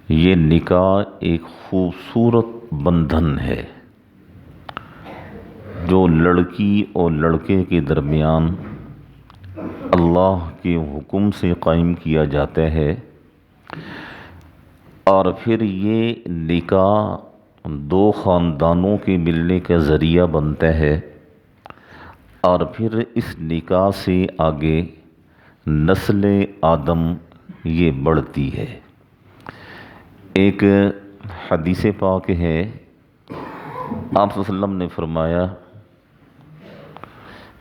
یہ نکاح ایک خوبصورت بندھن ہے جو لڑکی اور لڑکے کے درمیان اللہ کے حکم سے قائم کیا جاتا ہے، اور پھر یہ نکاح دو خاندانوں کے ملنے کا ذریعہ بنتا ہے، اور پھر اس نکاح سے آگے نسل آدم یہ بڑھتی ہے۔ ایک حدیث پاک ہے، آپ صلی اللہ علیہ وسلم نے فرمایا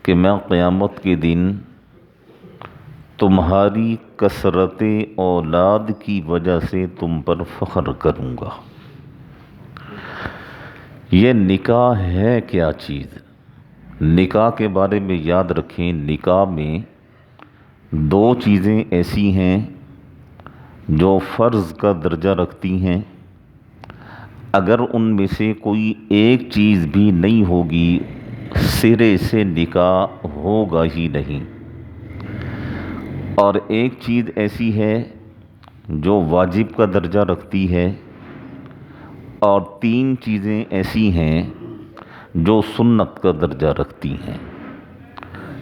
کہ میں قیامت کے دن تمہاری کثرت اولاد کی وجہ سے تم پر فخر کروں گا۔ یہ نکاح ہے کیا چیز؟ نکاح کے بارے میں یاد رکھیں، نکاح میں دو چیزیں ایسی ہیں جو فرض کا درجہ رکھتی ہیں۔ اگر ان میں سے کوئی ایک چیز بھی نہیں ہوگی سرے سے نکاح ہوگا ہی نہیں، اور ایک چیز ایسی ہے جو واجب کا درجہ رکھتی ہے، اور تین چیزیں ایسی ہیں جو سنت کا درجہ رکھتی ہیں۔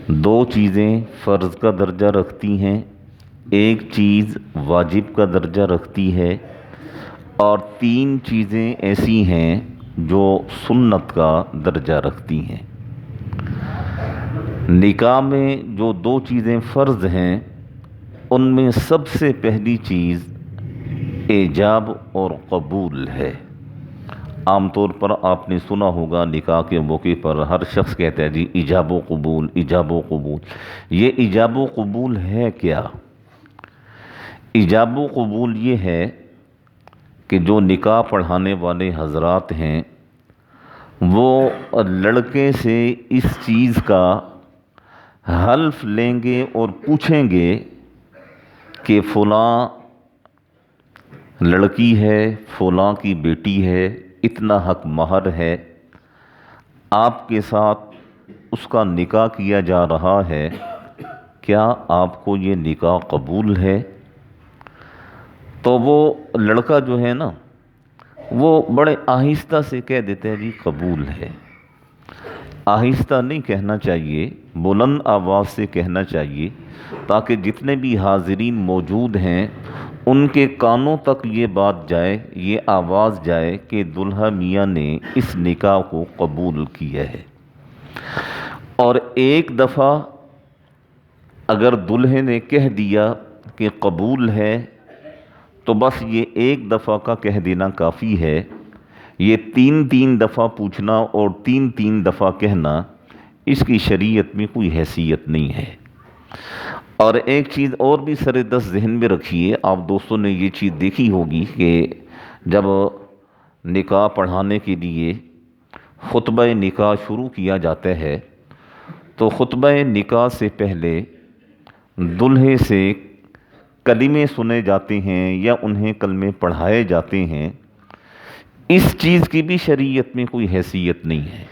دو چیزیں فرض کا درجہ رکھتی ہیں، ایک چیز واجب کا درجہ رکھتی ہے، اور تین چیزیں ایسی ہیں جو سنت کا درجہ رکھتی ہیں۔ نکاح میں جو دو چیزیں فرض ہیں ان میں سب سے پہلی چیز ایجاب اور قبول ہے۔ عام طور پر آپ نے سنا ہوگا نکاح کے موقع پر ہر شخص کہتا ہے جی ایجاب و قبول، ایجاب و قبول۔ یہ ایجاب و قبول ہے کیا؟ ایجاب و قبول یہ ہے کہ جو نکاح پڑھانے والے حضرات ہیں وہ لڑکے سے اس چیز کا حلف لیں گے اور پوچھیں گے کہ فلاں لڑکی ہے، فلاں کی بیٹی ہے، اتنا حق مہر ہے، آپ کے ساتھ اس کا نکاح کیا جا رہا ہے، کیا آپ کو یہ نکاح قبول ہے؟ تو وہ لڑکا جو ہے نا وہ بڑے آہستہ سے کہہ دیتے ہیں جی قبول ہے۔ آہستہ نہیں کہنا چاہیے، بلند آواز سے کہنا چاہیے تاکہ جتنے بھی حاضرین موجود ہیں ان کے کانوں تک یہ بات جائے، یہ آواز جائے کہ دلہا میاں نے اس نکاح کو قبول کیا ہے۔ اور ایک دفعہ اگر دلہے نے کہہ دیا کہ قبول ہے تو بس یہ ایک دفعہ کا کہہ دینا کافی ہے۔ یہ تین تین دفعہ پوچھنا اور تین تین دفعہ کہنا اس کی شریعت میں کوئی حیثیت نہیں ہے۔ اور ایک چیز اور بھی سر دست ذہن میں رکھیے، آپ دوستوں نے یہ چیز دیکھی ہوگی کہ جب نکاح پڑھانے کے لیے خطبہ نکاح شروع کیا جاتا ہے تو خطبہ نکاح سے پہلے دلہے سے کلمے سنے جاتے ہیں یا انہیں کلمے پڑھائے جاتے ہیں۔ اس چیز کی بھی شریعت میں کوئی حیثیت نہیں ہے۔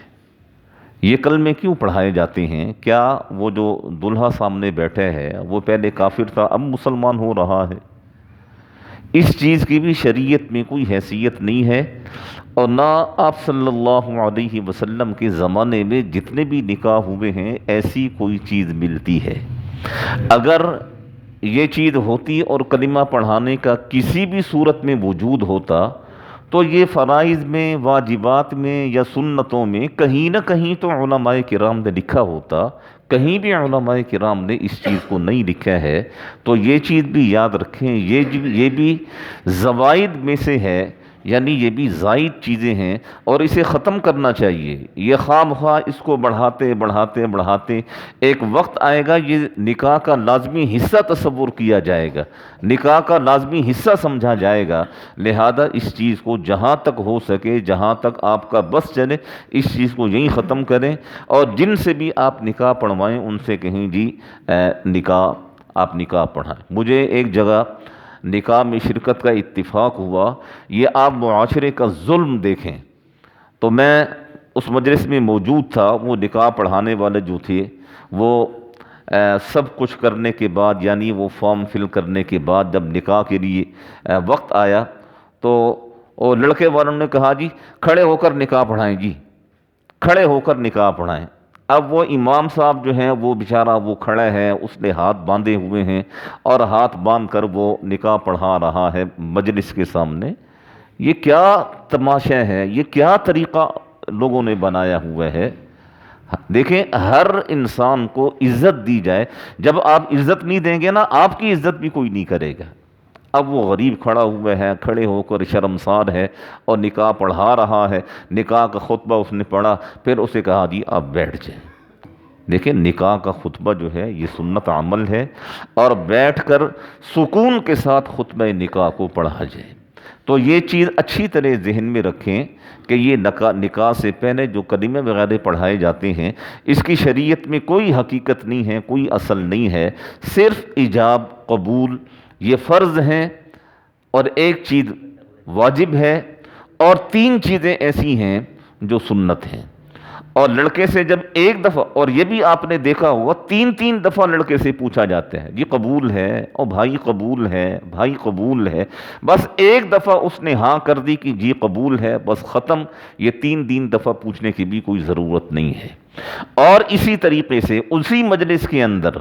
یہ کلمے کیوں پڑھائے جاتے ہیں؟ کیا وہ جو دلہا سامنے بیٹھا ہے وہ پہلے کافر تھا اب مسلمان ہو رہا ہے؟ اس چیز کی بھی شریعت میں کوئی حیثیت نہیں ہے، اور نہ آپ صلی اللہ علیہ وسلم کے زمانے میں جتنے بھی نکاح ہوئے ہیں ایسی کوئی چیز ملتی ہے۔ اگر یہ چیز ہوتی اور کلمہ پڑھانے کا کسی بھی صورت میں وجود ہوتا تو یہ فرائض میں، واجبات میں یا سنتوں میں کہیں نہ کہیں تو علماء کرام نے لکھا ہوتا۔ کہیں بھی علماء کرام نے اس چیز کو نہیں لکھا ہے، تو یہ چیز بھی یاد رکھیں، یہ بھی زوائد میں سے ہے، یعنی یہ بھی زائد چیزیں ہیں اور اسے ختم کرنا چاہیے۔ یہ خواہ مخواہ اس کو بڑھاتے بڑھاتے بڑھاتے ایک وقت آئے گا یہ نکاح کا لازمی حصہ تصور کیا جائے گا، نکاح کا لازمی حصہ سمجھا جائے گا۔ لہذا اس چیز کو جہاں تک ہو سکے، جہاں تک آپ کا بس چلے، اس چیز کو یہیں ختم کریں، اور جن سے بھی آپ نکاح پڑھوائیں ان سے کہیں جی آپ نکاح پڑھائیں۔ مجھے ایک جگہ نکاح میں شرکت کا اتفاق ہوا، یہ آپ معاشرے کا ظلم دیکھیں۔ تو میں اس مجلس میں موجود تھا، وہ نکاح پڑھانے والے جو تھے وہ سب کچھ کرنے کے بعد، یعنی وہ فارم فل کرنے کے بعد جب نکاح کے لیے وقت آیا تو وہ لڑکے والوں نے کہا جی کھڑے ہو کر نکاح پڑھائیں، جی کھڑے ہو کر نکاح پڑھائیں۔ اب وہ امام صاحب جو ہیں وہ بیچارہ وہ کھڑا ہے، اس نے ہاتھ باندھے ہوئے ہیں اور ہاتھ باندھ کر وہ نکاح پڑھا رہا ہے مجلس کے سامنے۔ یہ کیا تماشا ہے، یہ کیا طریقہ لوگوں نے بنایا ہوا ہے۔ دیکھیں ہر انسان کو عزت دی جائے، جب آپ عزت نہیں دیں گے نا آپ کی عزت بھی کوئی نہیں کرے گا۔ اب وہ غریب کھڑا ہوا ہے، کھڑے ہو کر شرمسار ہے اور نکاح پڑھا رہا ہے، نکاح کا خطبہ اس نے پڑھا، پھر اسے کہا جی آپ بیٹھ جائیں۔ دیکھیں نکاح کا خطبہ جو ہے یہ سنت عمل ہے، اور بیٹھ کر سکون کے ساتھ خطبہ نکاح کو پڑھا جائے۔ تو یہ چیز اچھی طرح ذہن میں رکھیں کہ یہ نکاح سے پہلے جو کلمے وغیرہ پڑھائے جاتے ہیں اس کی شریعت میں کوئی حقیقت نہیں ہے، کوئی اصل نہیں ہے، صرف ایجاب قبول یہ فرض ہیں، اور ایک چیز واجب ہے، اور 3 چیزیں ایسی ہیں جو سنت ہیں۔ اور لڑکے سے جب ایک دفعہ، اور یہ بھی آپ نے دیکھا ہوگا 3 دفعہ لڑکے سے پوچھا جاتا ہے جی قبول ہے، اور بھائی قبول ہے، بھائی قبول ہے، بس ایک دفعہ اس نے ہاں کر دی کہ جی قبول ہے، بس ختم۔ یہ 3 دفعہ پوچھنے کی بھی کوئی ضرورت نہیں ہے۔ اور اسی طریقے سے اسی مجلس کے اندر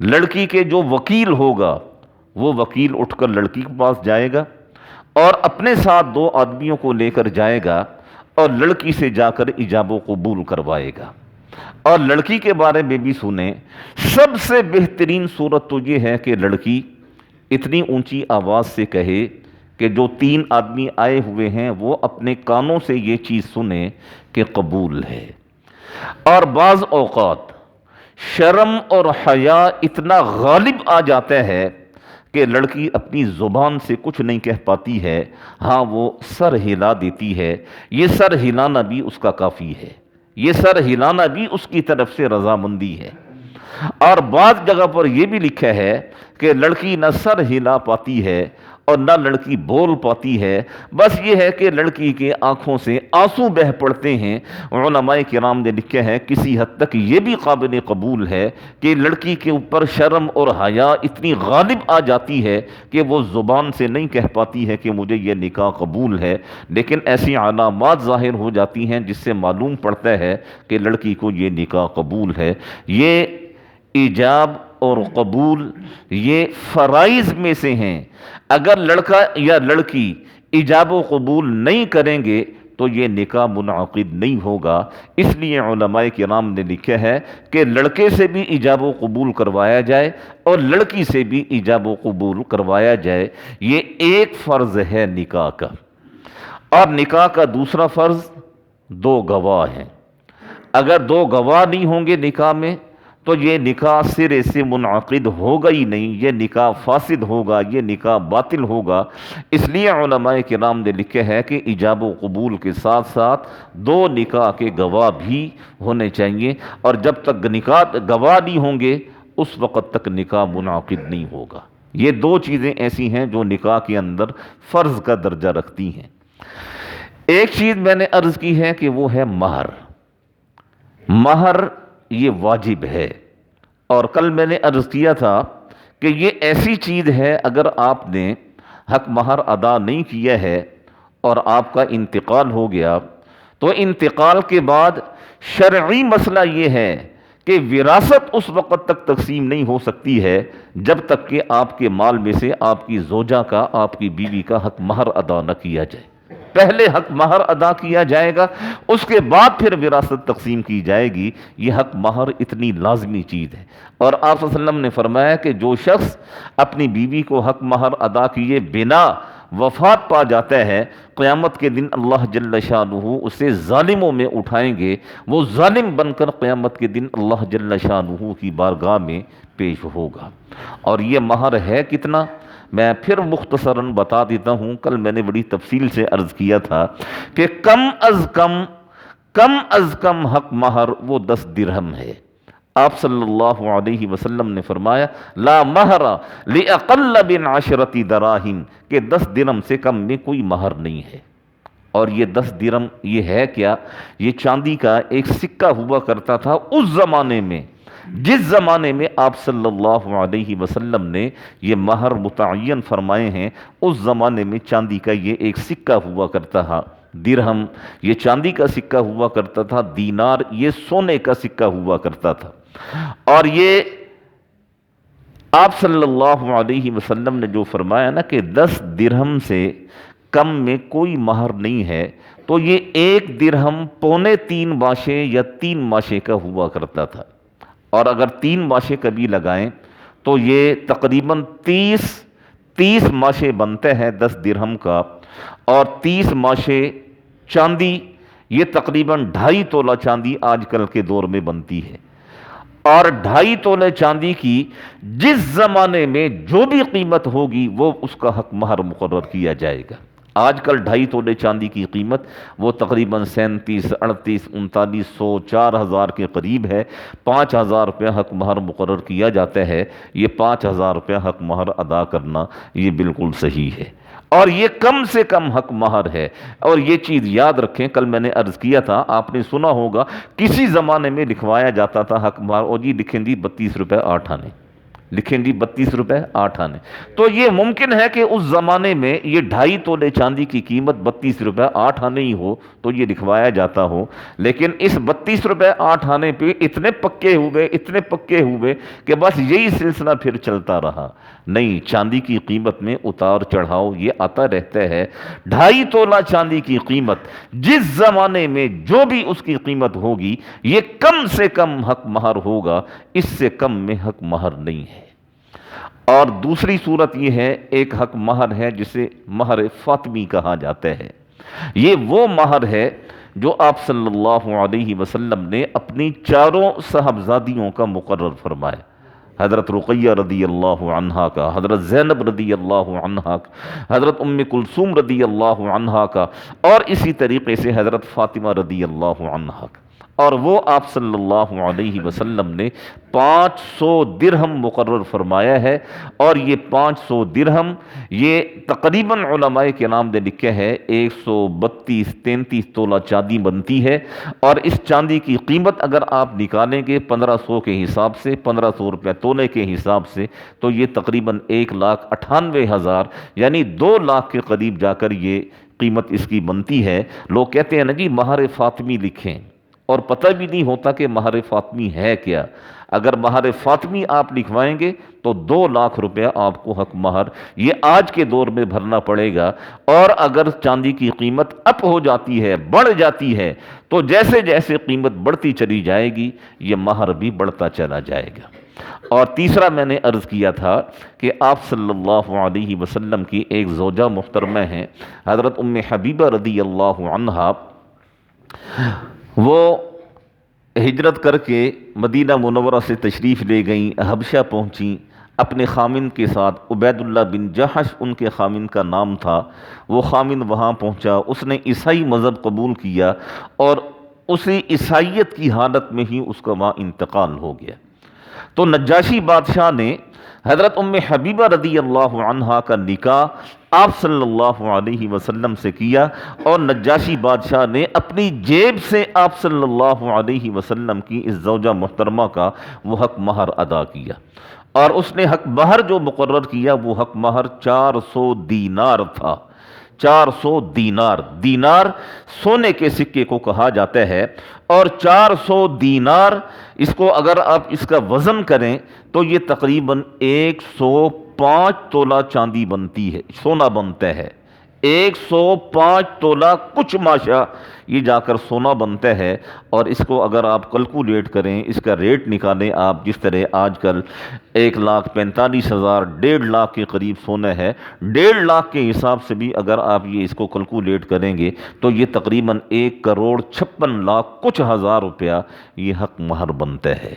لڑکی کے جو وکیل ہوگا وہ وکیل اٹھ کر لڑکی کے پاس جائے گا اور اپنے ساتھ 2 آدمیوں کو لے کر جائے گا اور لڑکی سے جا کر ایجاب و قبول کروائے گا۔ اور لڑکی کے بارے میں بھی سنیں، سب سے بہترین صورت تو یہ ہے کہ لڑکی اتنی اونچی آواز سے کہے کہ جو 3 آدمی آئے ہوئے ہیں وہ اپنے کانوں سے یہ چیز سنیں کہ قبول ہے۔ اور بعض اوقات شرم اور حیا اتنا غالب آ جاتا ہے کہ لڑکی اپنی زبان سے کچھ نہیں کہہ پاتی ہے، ہاں وہ سر ہلا دیتی ہے۔ یہ سر ہلانا بھی اس کا کافی ہے، یہ سر ہلانا بھی اس کی طرف سے رضامندی ہے۔ اور بعض جگہ پر یہ بھی لکھا ہے کہ لڑکی نہ سر ہلا پاتی ہے اور نہ لڑکی بول پاتی ہے، بس یہ ہے کہ لڑکی کے آنکھوں سے آنسو بہہ پڑتے ہیں۔ علماء کرام نے لکھا ہے کسی حد تک یہ بھی قابل قبول ہے کہ لڑکی کے اوپر شرم اور حیا اتنی غالب آ جاتی ہے کہ وہ زبان سے نہیں کہہ پاتی ہے کہ مجھے یہ نکاح قبول ہے، لیکن ایسی علامات ظاہر ہو جاتی ہیں جس سے معلوم پڑتا ہے کہ لڑکی کو یہ نکاح قبول ہے۔ یہ ایجاب اور قبول یہ فرائض میں سے ہیں۔ اگر لڑکا یا لڑکی ایجاب و قبول نہیں کریں گے تو یہ نکاح منعقد نہیں ہوگا۔ اس لیے علماء کرام نے لکھا ہے کہ لڑکے سے بھی ایجاب و قبول کروایا جائے اور لڑکی سے بھی ایجاب و قبول کروایا جائے۔ یہ ایک فرض ہے نکاح کا۔ اور نکاح کا دوسرا فرض 2 گواہ ہیں۔ اگر 2 گواہ نہیں ہوں گے نکاح میں تو یہ نکاح سرے سے منعقد ہوگا ہی نہیں، یہ نکاح فاسد ہوگا، یہ نکاح باطل ہوگا۔ اس لیے علماء کرام نے لکھا ہے کہ ایجاب و قبول کے ساتھ ساتھ 2 نکاح کے گواہ بھی ہونے چاہیے، اور جب تک نکاح گواہ نہیں ہوں گے اس وقت تک نکاح منعقد نہیں ہوگا۔ یہ 2 چیزیں ایسی ہیں جو نکاح کے اندر فرض کا درجہ رکھتی ہیں۔ ایک چیز میں نے عرض کی ہے کہ وہ ہے مہر۔ مہر یہ واجب ہے، اور کل میں نے عرض کیا تھا کہ یہ ایسی چیز ہے اگر آپ نے حق مہر ادا نہیں کیا ہے اور آپ کا انتقال ہو گیا تو انتقال کے بعد شرعی مسئلہ یہ ہے کہ وراثت اس وقت تک تقسیم نہیں ہو سکتی ہے جب تک کہ آپ کے مال میں سے آپ کی زوجہ کا، آپ کی بیوی کا حق مہر ادا نہ کیا جائے۔ پہلے حق مہر ادا کیا جائے گا، اس کے بعد پھر وراثت تقسیم کی جائے گی۔ یہ حق مہر اتنی لازمی چیز ہے، اور آپ صلی اللہ علیہ وسلم نے فرمایا کہ جو شخص اپنی بیوی کو حق مہر ادا کیے بنا وفات پا جاتا ہے، قیامت کے دن اللہ جل شانہ اسے ظالموں میں اٹھائیں گے، وہ ظالم بن کر قیامت کے دن اللہ جل شانہ کی بارگاہ میں پیش ہوگا۔ اور یہ مہر ہے کتنا، میں پھر مختصراً بتا دیتا ہوں۔ کل میں نے بڑی تفصیل سے عرض کیا تھا کہ کم از کم حق مہر وہ 10 درہم ہے۔ آپ صلی اللہ علیہ وسلم نے فرمایا لا مہر لأقل من 10 دراہم، کہ 10 درہم سے کم میں کوئی مہر نہیں ہے۔ اور یہ 10 درہم یہ ہے کیا؟ یہ چاندی کا ایک سکہ ہوا کرتا تھا اس زمانے میں جس زمانے میں آپ صلی اللہ علیہ وسلم نے یہ مہر متعین فرمائے ہیں، اس زمانے میں چاندی کا یہ ایک سکہ ہوا کرتا تھا، درہم یہ چاندی کا سکہ ہوا کرتا تھا، دینار یہ سونے کا سکہ ہوا کرتا تھا۔ اور یہ آپ صلی اللہ علیہ وسلم نے جو فرمایا نا کہ 10 درہم سے کم میں کوئی مہر نہیں ہے، تو یہ 1 درہم 3.25 ماشے یا 3 ماشے کا ہوا کرتا تھا، اور اگر 3 ماشے کبھی لگائیں تو یہ تقریباً 30 ماشے بنتے ہیں 10 درہم کا، اور 30 ماشے چاندی یہ تقریباً 2.5 تولہ چاندی آج کل کے دور میں بنتی ہے، اور 2.5 تولے چاندی کی جس زمانے میں جو بھی قیمت ہوگی وہ اس کا حق مہر مقرر کیا جائے گا۔ آج کل 2.5 تولے چاندی کی قیمت وہ تقریباً 37، 38، 3900، 4000 کے قریب ہے۔ 5000 روپیہ حق مہر مقرر کیا جاتا ہے۔ یہ 5000 روپیہ حق مہر ادا کرنا یہ بالکل صحیح ہے، اور یہ کم سے کم حق مہر ہے۔ اور یہ چیز یاد رکھیں، کل میں نے عرض کیا تھا، آپ نے سنا ہوگا کسی زمانے میں لکھوایا جاتا تھا حق مہر، اور جی لکھیں جی 32 روپے 8 آنے، لکھیں جی 32 روپے 8 آنے۔ تو یہ ممکن ہے کہ اس زمانے میں یہ 2.5 تولے چاندی کی قیمت 32 روپے 8 آنے ہی ہو تو یہ لکھوایا جاتا ہو، لیکن اس 32 روپے 8 آنے پہ اتنے پکے ہوئے کہ بس یہی سلسلہ پھر چلتا رہا۔ نہیں، چاندی کی قیمت میں اتار چڑھاؤ یہ آتا رہتا ہے۔ 2.5 تولہ چاندی کی قیمت جس زمانے میں جو بھی اس کی قیمت ہوگی یہ کم سے کم حق مہر ہوگا، اس سے کم میں حق مہر نہیں ہے۔ اور دوسری صورت یہ ہے، ایک حق مہر ہے جسے مہر فاطمی کہا جاتا ہے۔ یہ وہ مہر ہے جو آپ صلی اللہ علیہ وسلم نے اپنی 4 صاحبزادیوں کا مقرر فرمایا، حضرت رقیہ رضی اللہ عنہا کا، حضرت زینب رضی اللہ عنہا کا، حضرت ام کلثوم رضی اللہ عنہا کا، اور اسی طریقے سے حضرت فاطمہ رضی اللہ عنہا کا۔ اور وہ آپ صلی اللہ علیہ وسلم نے 500 درہم مقرر فرمایا ہے، اور یہ 500 درہم یہ تقریباً علماء کرام نے لکھا ہے 132-133 تولہ چاندی بنتی ہے، اور اس چاندی کی قیمت اگر آپ نکالیں گے 1500 کے حساب سے، 1500 روپے تولے کے حساب سے، تو یہ تقریباً 1,98,000 یعنی 2 لاکھ کے قریب جا کر یہ قیمت اس کی بنتی ہے۔ لوگ کہتے ہیں نا جی مہر فاطمی لکھیں، اور پتہ بھی نہیں ہوتا کہ مہر فاطمی ہے کیا۔ اگر مہر فاطمی آپ لکھوائیں گے تو 2 لاکھ روپیہ آپ کو حق مہر یہ آج کے دور میں بھرنا پڑے گا، اور اگر چاندی کی قیمت اپ ہو جاتی ہے، بڑھ جاتی ہے، تو جیسے جیسے قیمت بڑھتی چلی جائے گی یہ مہر بھی بڑھتا چلا جائے گا۔ اور تیسرا میں نے عرض کیا تھا کہ آپ صلی اللہ علیہ وسلم کی ایک زوجہ محترمہ ہیں، حضرت ام حبیبہ رضی اللہ عنہا، وہ ہجرت کر کے مدینہ منورہ سے تشریف لے گئیں، حبشہ پہنچیں اپنے خامن کے ساتھ۔ عبید اللہ بن جحش ان کے خامن کا نام تھا۔ وہ خامن وہاں پہنچا، اس نے عیسائی مذہب قبول کیا، اور اسی عیسائیت کی حالت میں ہی اس کا وہاں انتقال ہو گیا۔ تو نجاشی بادشاہ نے حضرت ام حبیبہ رضی اللہ عنہا کا نکاح آپ صلی اللہ علیہ وسلم سے کیا، اور نجاشی بادشاہ نے اپنی جیب سے آپ صلی اللہ علیہ وسلم کی اس زوجہ محترمہ کا وہ حق مہر ادا کیا، اور اس نے حق مہر جو مقرر کیا وہ حق مہر 400 دینار تھا۔ 400 دینار، دینار سونے کے سکے کو کہا جاتا ہے، اور 400 دینار اس کو اگر آپ اس کا وزن کریں تو یہ تقریباً 105 تولہ چاندی بنتی ہے، سونا بنتا ہے۔ 105 تولہ کچھ ماشا یہ جا کر سونا بنتا ہے، اور اس کو اگر آپ کلکولیٹ کریں، اس کا ریٹ نکالیں آپ، جس طرح آج کل 1,45,000 1.5 لاکھ کے قریب سونا ہے، 1.5 لاکھ کے حساب سے بھی اگر آپ یہ اس کو کلکولیٹ کریں گے تو یہ تقریباً 1,56,00,000 کچھ ہزار روپیہ یہ حق مہر بنتا ہے۔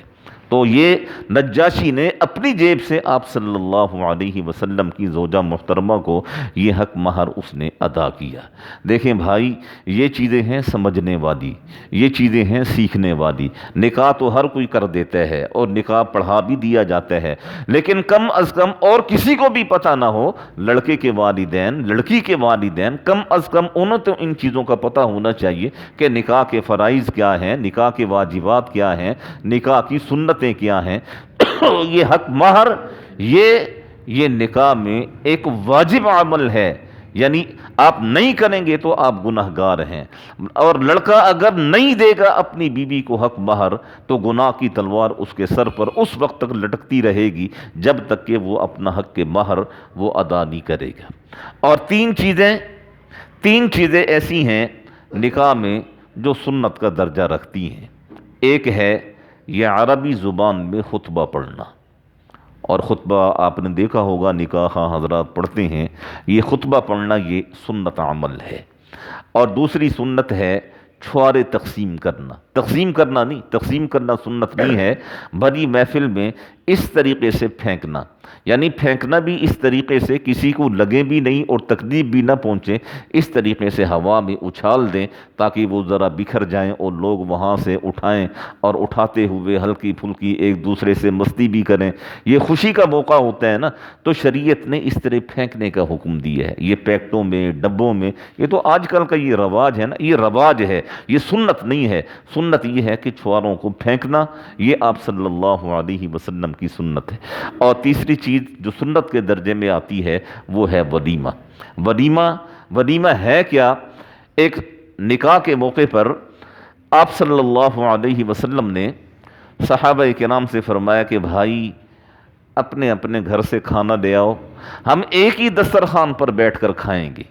تو یہ نجاشی نے اپنی جیب سے آپ صلی اللہ علیہ وسلم کی زوجہ محترمہ کو یہ حق مہر اس نے ادا کیا۔ دیکھیں بھائی، یہ چیزیں ہیں سمجھنے والی، یہ چیزیں ہیں سیکھنے والی۔ نکاح تو ہر کوئی کر دیتا ہے، اور نکاح پڑھا بھی دیا جاتا ہے، لیکن کم از کم اور کسی کو بھی پتہ نہ ہو، لڑکے کے والدین، لڑکی کے والدین، کم از کم انہیں تو ان چیزوں کا پتہ ہونا چاہیے کہ نکاح کے فرائض کیا ہیں، نکاح کے واجبات کیا ہیں، نکاح کی سنتیں شرطیں کیا ہیں؟ یہ حق مہر یہ نکاح میں ایک واجب عمل ہے، یعنی آپ نہیں کریں گے تو آپ گناہ گار ہیں، اور لڑکا اگر نہیں دے گا اپنی بیوی کو حق مہر تو گناہ کی تلوار اس کے سر پر اس وقت تک لٹکتی رہے گی جب تک کہ وہ اپنا حق کے مہر وہ ادا نہیں کرے گا۔ اور تین چیزیں ایسی ہیں نکاح میں جو سنت کا درجہ رکھتی ہیں۔ ایک ہے یہ عربی زبان میں خطبہ پڑھنا، اور خطبہ آپ نے دیکھا ہوگا نکاح حضرات پڑھتے ہیں، یہ خطبہ پڑھنا یہ سنت عمل ہے۔ اور دوسری سنت ہے چھوارے تقسیم کرنا سنت نہیں ہے، بڑی محفل میں اس طریقے سے پھینکنا، یعنی پھینکنا بھی اس طریقے سے کسی کو لگے بھی نہیں اور تکلیف بھی نہ پہنچے، اس طریقے سے ہوا میں اچھال دیں تاکہ وہ ذرا بکھر جائیں اور لوگ وہاں سے اٹھائیں، اور اٹھاتے ہوئے ہلکی پھلکی ایک دوسرے سے مستی بھی کریں، یہ خوشی کا موقع ہوتا ہے نا، تو شریعت نے اس طرح پھینکنے کا حکم دیا ہے۔ یہ پیکٹوں میں، ڈبوں میں، یہ تو آج کل کا یہ رواج ہے نا، یہ رواج ہے، یہ سنت نہیں ہے۔ سنت یہ ہے کہ چھواروں کو پھینکنا، یہ آپ صلی اللہ علیہ وسلم کی سنت ہے۔ اور تیسری چیز جو سنت کے درجے میں آتی ہے وہ ہے ولیمہ۔ ولیمہ ہے کیا؟ ایک نکاح کے موقع پر آپ صلی اللہ علیہ وسلم نے صحابہ کرام سے فرمایا کہ بھائی اپنے اپنے گھر سے کھانا لے آؤ، ہم ایک ہی دسترخوان پر بیٹھ کر کھائیں گے۔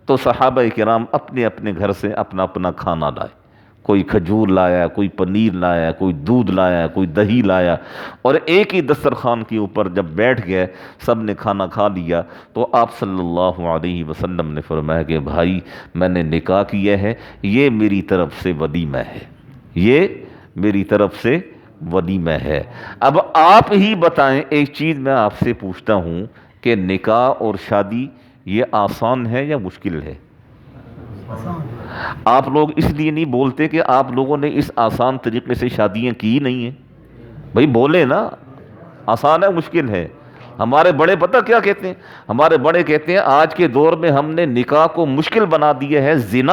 تو صحابہ کرام اپنے اپنے گھر سے اپنا اپنا کھانا لائے، کوئی کھجور لایا، کوئی پنیر لایا، کوئی دودھ لایا، کوئی دہی لایا، اور ایک ہی دسترخوان کے اوپر جب بیٹھ گئے سب نے کھانا کھا لیا، تو آپ صلی اللہ علیہ وسلم نے فرمایا کہ بھائی میں نے نکاح کیا ہے، یہ میری طرف سے ولیمہ ہے، یہ میری طرف سے ولیمہ ہے۔ اب آپ ہی بتائیں، ایک چیز میں آپ سے پوچھتا ہوں کہ نکاح اور شادی یہ آسان ہے یا مشکل ہے؟ آپ لوگ اس لیے نہیں بولتے کہ آپ لوگوں نے اس آسان طریقے سے شادیاں کی نہیں ہیں؟ بھائی بولے نا، آسان ہے مشکل ہے؟ ہمارے بڑے پتہ کیا کہتے ہیں؟ ہمارے بڑے کہتے ہیں آج کے دور میں ہم نے نکاح کو مشکل بنا دیا ہے، زنا